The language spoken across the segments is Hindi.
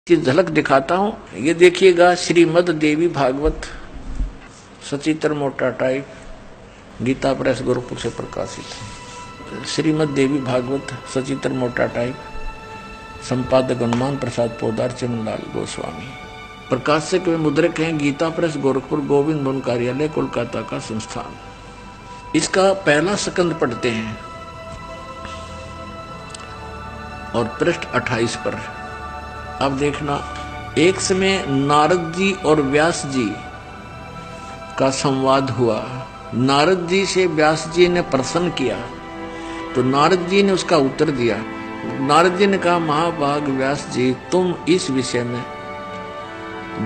की झलक दिखाता हूं। ये देखिएगा, श्रीमद देवी भागवत सचित्र मोटा टाइप, गीता प्रेस गोरखपुर से प्रकाशित। श्रीमद देवी भागवत सचित्र मोटा टाइप, संपादक हनुमान प्रसाद पोदार, चमनलाल गोस्वामी। प्रकाशक व मुद्रक हैं गीता प्रेस गोरखपुर, गोविंद भवन कार्यालय, कोलकाता का संस्थान। इसका पहला स्कंद पढ़ते हैं और पृष्ठ 28 पर अब देखना। एक समय नारद जी और व्यास जी का संवाद हुआ। नारद जी से व्यास जी ने प्रश्न किया तो नारद जी ने उसका उत्तर दिया। नारद जी ने कहा, महाभाग व्यास जी, तुम इस विषय में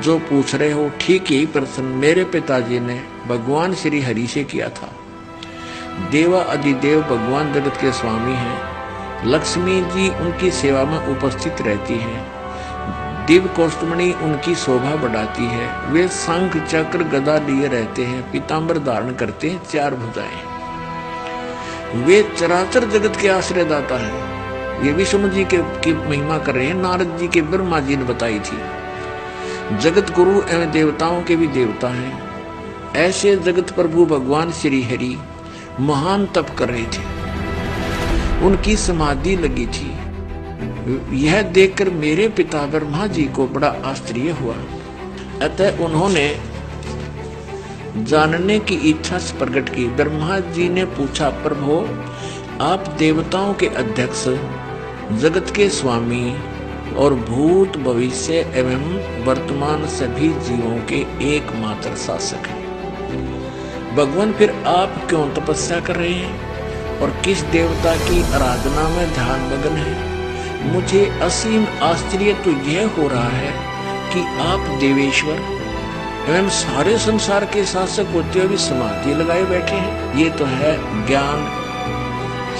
जो पूछ रहे हो ठीक यही प्रश्न मेरे पिताजी ने भगवान श्री हरि से किया था। देवा अधिदेव भगवान जगत के स्वामी हैं। लक्ष्मी जी उनकी सेवा में उपस्थित रहती हैं। दिव्य कौस्तुमणि उनकी शोभा बढ़ाती है। वे शंख चक्र गदा लिए रहते हैं, पीतांबर धारण करते हैं, 4 भुजाएं। वे चराचर जगत के आश्रयदाता हैं। ये विष्णु जी की महिमा कर रहे हैं। नारद जी के ब्रह्मा जी ने बताई थी। जगत गुरु एवं देवताओं के भी देवता हैं। ऐसे जगत प्रभु भगवान श्री हरि महान तप कर रहे थे। उनकी समाधि लगी थी। यह देखकर मेरे पिता ब्रह्मा जी को बड़ा आश्चर्य हुआ। अतः उन्होंने जानने की इच्छा प्रकट की। ब्रह्मा जी ने पूछा, प्रभु, आप देवताओं के अध्यक्ष, जगत के स्वामी और भूत भविष्य एवं वर्तमान सभी जीवों के एकमात्र शासक हैं। भगवान, फिर आप क्यों तपस्या कर रहे हैं और किस देवता की आराधना में ध्यान मग्न है? मुझे असीम आश्चर्य तो यह हो रहा है कि आप देवेश्वर एवं सारे संसार के शासक होते हुए भी समाधि लगाए बैठे हैं। ये तो है ज्ञान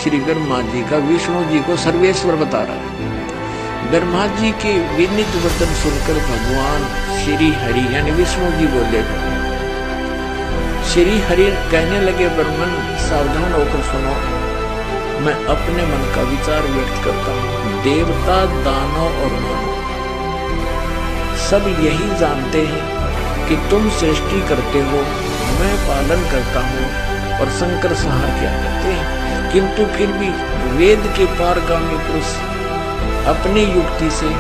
श्री ब्रह्मा जी का विष्णु जी को सर्वेश्वर बता रहा है। ब्रह्मा जी के विनीत वचन सुनकर भगवान श्री हरि यानी विष्णु जी बोले। श्री हरि कहने लगे, ब्रह्मन सावधान होकर सुनो, मैं अपने मन का विचार व्यक्त करता हूँ। देवता, दानव और मानव सब यही जानते हैं कि तुम सृष्टि करते हो, मैं पालन करता हूँ और संकर संहार किया करते हैं। किंतु फिर भी वेद के पारगामी पुरुष अपनी युक्ति से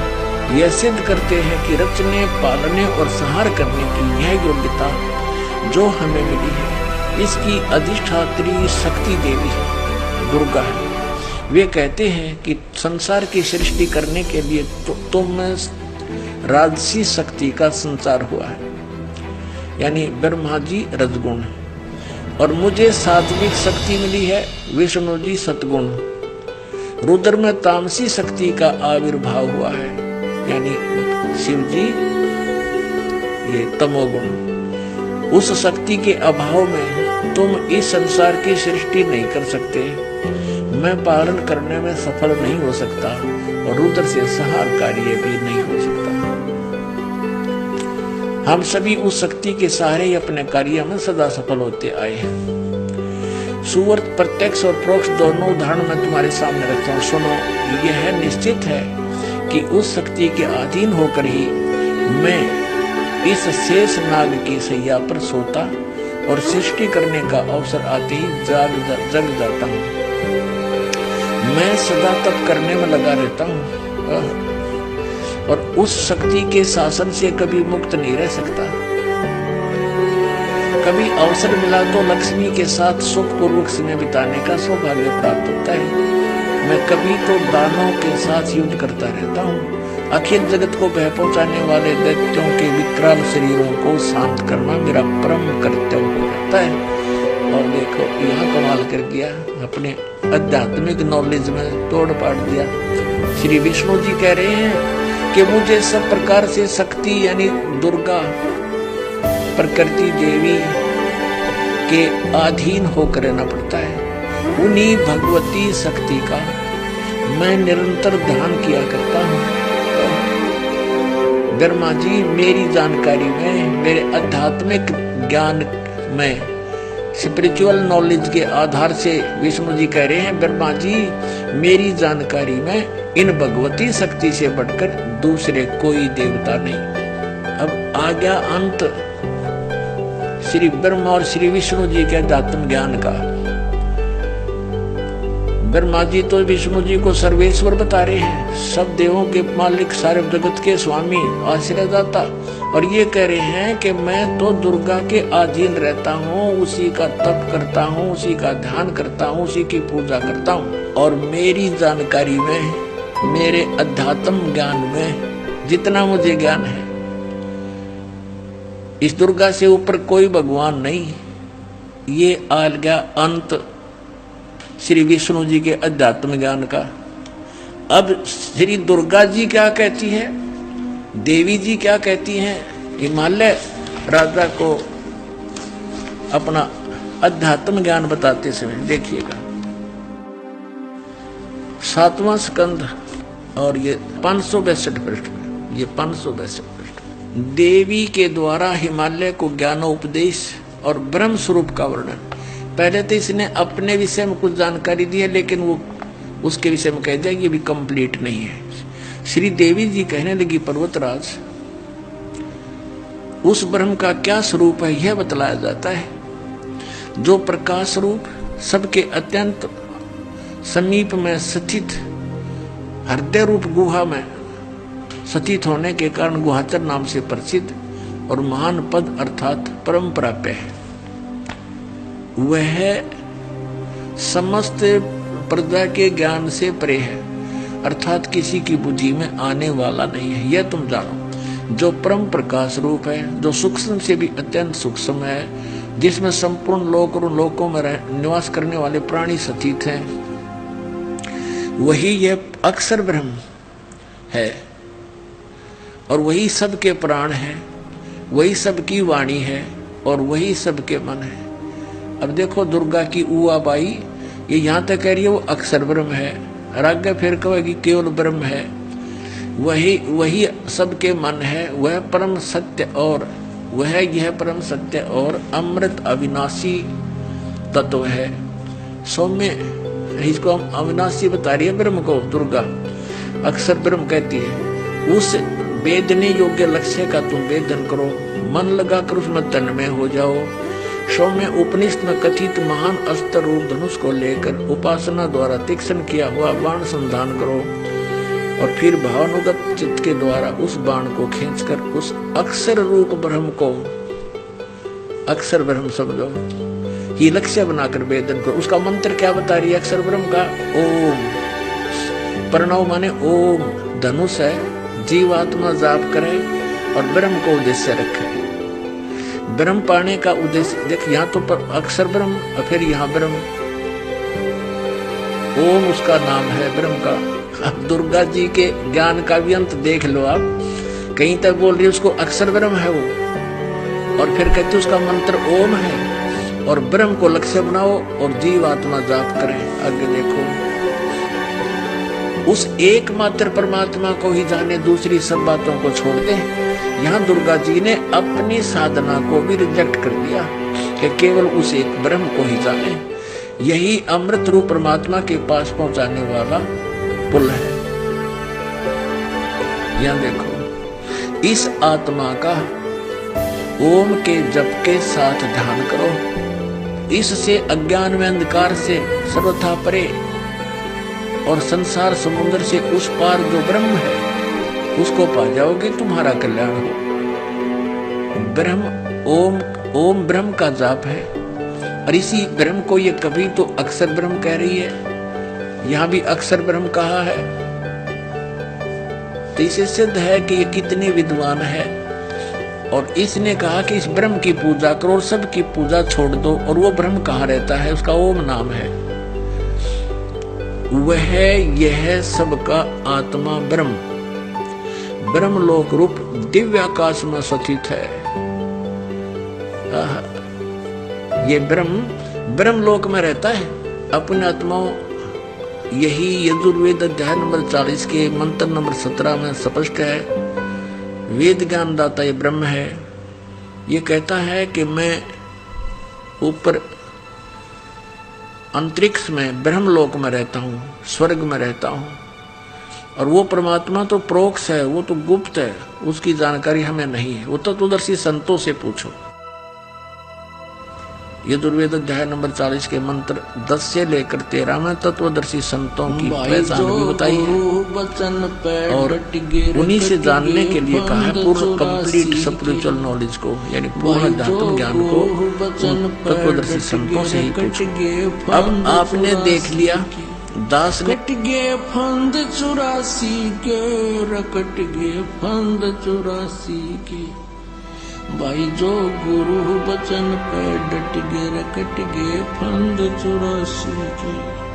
यह सिद्ध करते हैं कि रचने, पालने और संहार करने की यह योग्यता जो हमें मिली है, इसकी अधिष्ठात्री शक्ति देवी है, दुर्गा है। वे कहते हैं कि संसार की सृष्टि करने के लिए तुम में राजसी शक्ति का संचार हुआ है, यानी ब्रह्मा जी रजगुण और मुझे सात्विक शक्ति मिली है, विष्णु जी सतगुण। रुद्र में तामसी शक्ति का आविर्भाव हुआ है, यानी शिव जी ये तमोगुण। उस शक्ति के अभाव में तुम इस संसार की सृष्टि नहीं कर सकते, मैं पालन करने में सफल नहीं हो सकता और रुद्र से संहार कार्य भी नहीं हो सकता। हम सभी उस शक्ति के सहारे ही अपने कार्य में सदा सफल होते आए हैं। सुअर प्रत्यक्ष और परोक्ष दोनों उदाहरण मैं तुम्हारे सामने रखता हूँ, सुनो। यह निश्चित है कि उस शक्ति के अधीन होकर ही मैं इस शेष नाग की सैया पर सोता और सृष्टि करने का अवसर आते ही जग जाता हूँ। मैं सदा तप करने में लगा रहता हूँ और उस शक्ति के शासन से कभी मुक्त नहीं रह सकता। कभी अवसर मिला तो लक्ष्मी के साथ सुखपूर्वक समय बिताने का सौभाग्य प्राप्त होता है। मैं कभी तो दानों के साथ युद्ध करता रहता हूँ। अखिल जगत को भय पहुंचाने वाले दैत्यों के विकराल शरीरों को शांत करना मेरा परम कर्तव्य हो जाता है। और देखो, यहाँ कमाल कर दिया, अपने आध्यात्मिक नॉलेज में तोड़ पाड़ दिया। श्री विष्णु जी कह रहे हैं कि मुझे सब प्रकार से शक्ति यानी दुर्गा, प्रकृति देवी के अधीन होकर रहना पड़ता है। उन्हीं भगवती शक्ति का मैं निरंतर ध्यान किया करता हूँ। ब्रह्मा जी मेरी जानकारी में, मेरे आध्यात्मिक ज्ञान में, स्पिरिचुअल नॉलेज के आधार से विष्णु जी कह रहे हैं, ब्रह्मा जी मेरी जानकारी में इन भगवती शक्ति से बढ़कर दूसरे कोई देवता नहीं। अब आ गया अंत श्री ब्रह्मा और श्री विष्णु जी के अध्यात्म ज्ञान का। ब्रह्मा जी तो विष्णु जी को सर्वेश्वर बता रहे हैं, सब देवों के मालिक, सारे जगत के स्वामी, आश्रयदाता, और ये कह रहे हैं कि मैं तो दुर्गा के अधीन रहता हूँ, उसी का तप करता हूँ, उसी का ध्यान करता हूँ, उसी की पूजा करता हूँ, और मेरी जानकारी में, मेरे अध्यात्म ज्ञान में जितना मुझे ज्ञान है, इस दुर्गा से ऊपर कोई भगवान नहीं। ये आ गया अंत श्री विष्णु जी के अध्यात्म ज्ञान का। अब श्री दुर्गा जी क्या कहती है, देवी जी क्या कहती हैं, हिमालय राजा को अपना अध्यात्म ज्ञान बताते समय देखिएगा। 7वां स्कंद और ये 562 पृष्ठ में, ये 562 पृष्ठ में देवी के द्वारा हिमालय को ज्ञानोपदेश और ब्रह्म स्वरूप का वर्णन। पहले तो इसने अपने विषय में कुछ जानकारी दी है, लेकिन वो उसके विषय में कह दिया ये भी कंप्लीट नहीं है। श्री देवी जी कहने लगी, पर्वतराज, उस ब्रह्म का क्या स्वरूप है यह बतलाया जाता है, जो प्रकाश रूप, सबके अत्यंत समीप में स्थित, हृदय रूप गुहा में स्थित होने के कारण गुहाचर नाम से प्रसिद्ध और महान पद अर्थात परम प्राप्य है। वह समस्त प्रजा के ज्ञान से परे है, अर्थात किसी की बुद्धि में आने वाला नहीं है, यह तुम जानो। जो परम प्रकाश रूप है, जो सूक्ष्म से भी अत्यंत सूक्ष्म है, जिसमें संपूर्ण लोक और लोकों में निवास करने वाले प्राणी स्थित हैं, वही यह अक्षर ब्रह्म है, और वही सबके प्राण है, वही सबकी वाणी है, और वही सबके मन है। अब देखो दुर्गा की उआबाई, ये यहाँ तक कह रही है वो अक्षर ब्रह्म है, और आगे फिर कहेगी केवल ब्रह्म है, वही सबके मन है, वह परम सत्य, और वह यह परम सत्य और अमृत अविनाशी तत्व है। सौम्य, इसको हम अविनाशी बता रही है ब्रह्म को दुर्गा, अक्षर ब्रह्म कहती है। उस वेदने योग्य लक्ष्य का तुम वेदन करो, मन लगाकर उसमें तन्मय हो जाओ। सौम्य उपनिषद में कथित महान अस्त्र रूप धनुष को लेकर उपासना द्वारा तीक्ष्ण किया हुआ बाण संधान करो, और फिर भावनुगत चित्त के द्वारा उस बाण को खींचकर उस अक्षर रूप ब्रह्म को, अक्षर ब्रह्म समझो, ये लक्ष्य बनाकर वेदन करो। उसका मंत्र क्या बता रही है अक्षर ब्रह्म का? ओम। प्रणव माने ओम, धनुष है, जीवात्मा जाप करे और ब्रह्म को उद्देश्य रखे। ब्रह्म पाने का उद्देश्य देख, यहाँ तो अक्षर ब्रह्म और फिर यहाँ ब्रह्म, ओम उसका नाम है ब्रह्म का। अब दुर्गा जी के ज्ञान का भी अंत देख लो आप, कहीं तक बोल रही है उसको अक्षर ब्रह्म है वो, और फिर कहते उसका मंत्र ओम है, और ब्रह्म को लक्ष्य बनाओ और जीवात्मा जाप करें। आगे देखो, उस एकमात्र परमात्मा को ही जाने, दूसरी सब बातों को छोड़ दे। यहाँ दुर्गा जी ने अपनी साधना को भी रिजेक्ट कर दिया कि केवल उस एक ब्रह्म को ही जाने। यही अमृत रूप परमात्मा के पास पहुंचाने वाला पुल है। यहाँ देखो, इस आत्मा का ओम के जप के साथ ध्यान करो, इससे अज्ञान में अंधकार से सर्वथा परे और संसार समुद्र से उस पार जो ब्रह्म है उसको पा जाओगे, तुम्हारा कल्याण हो। ब्रह्म ओम, ओम ब्रह्म का जाप है, और इसी ब्रह्म को ये कभी तो अक्षर ब्रह्म कह रही है, यहाँ भी अक्षर ब्रह्म कहा है। तो इसे सिद्ध है कि ये कितनी विद्वान है, और इसने कहा कि इस ब्रह्म की पूजा करो और सबकी पूजा छोड़ दो। और वो ब्रह्म कहाँ रहता है? उसका ओम नाम है। वह यह सबका आत्मा ब्रह्म, ब्रह्मलोक रूप दिव्य आकाश में स्थित है। ये ब्रह्मलोक में रहता है अपने आत्माओं। यही यजुर्वेद अध्याय नंबर 40 के मंत्र नंबर 17 में स्पष्ट है। वेद ज्ञान दाता ये ब्रह्म है। ये कहता है कि मैं ऊपर अंतरिक्ष में ब्रह्मलोक में रहता हूँ, स्वर्ग में रहता हूँ, और वो परमात्मा तो प्रोक्ष है, वो तो गुप्त है, उसकी जानकारी हमें नहीं है। वो तत्वदर्शी संतों से पूछो। यजुर्वेद अध्याय नंबर 40 के मंत्र 10 से लेकर 13 में तत्वदर्शी संतों की पहचान भी बताई है और उन्हीं से जानने के लिए कहा है पूर्ण कंप्लीट स्पिरिचुअल नॉलेज को, यानी पूर्ण अध्यात्म ज्ञान को तत्वदर्शी संतों से ही पूछो। अब आपने देख लिया दास ने कट गए फंद 84 के, रकट गए फंद 84 के। भाई जो गुरु बचन पे डट गए, रकट गए फंद 84 के।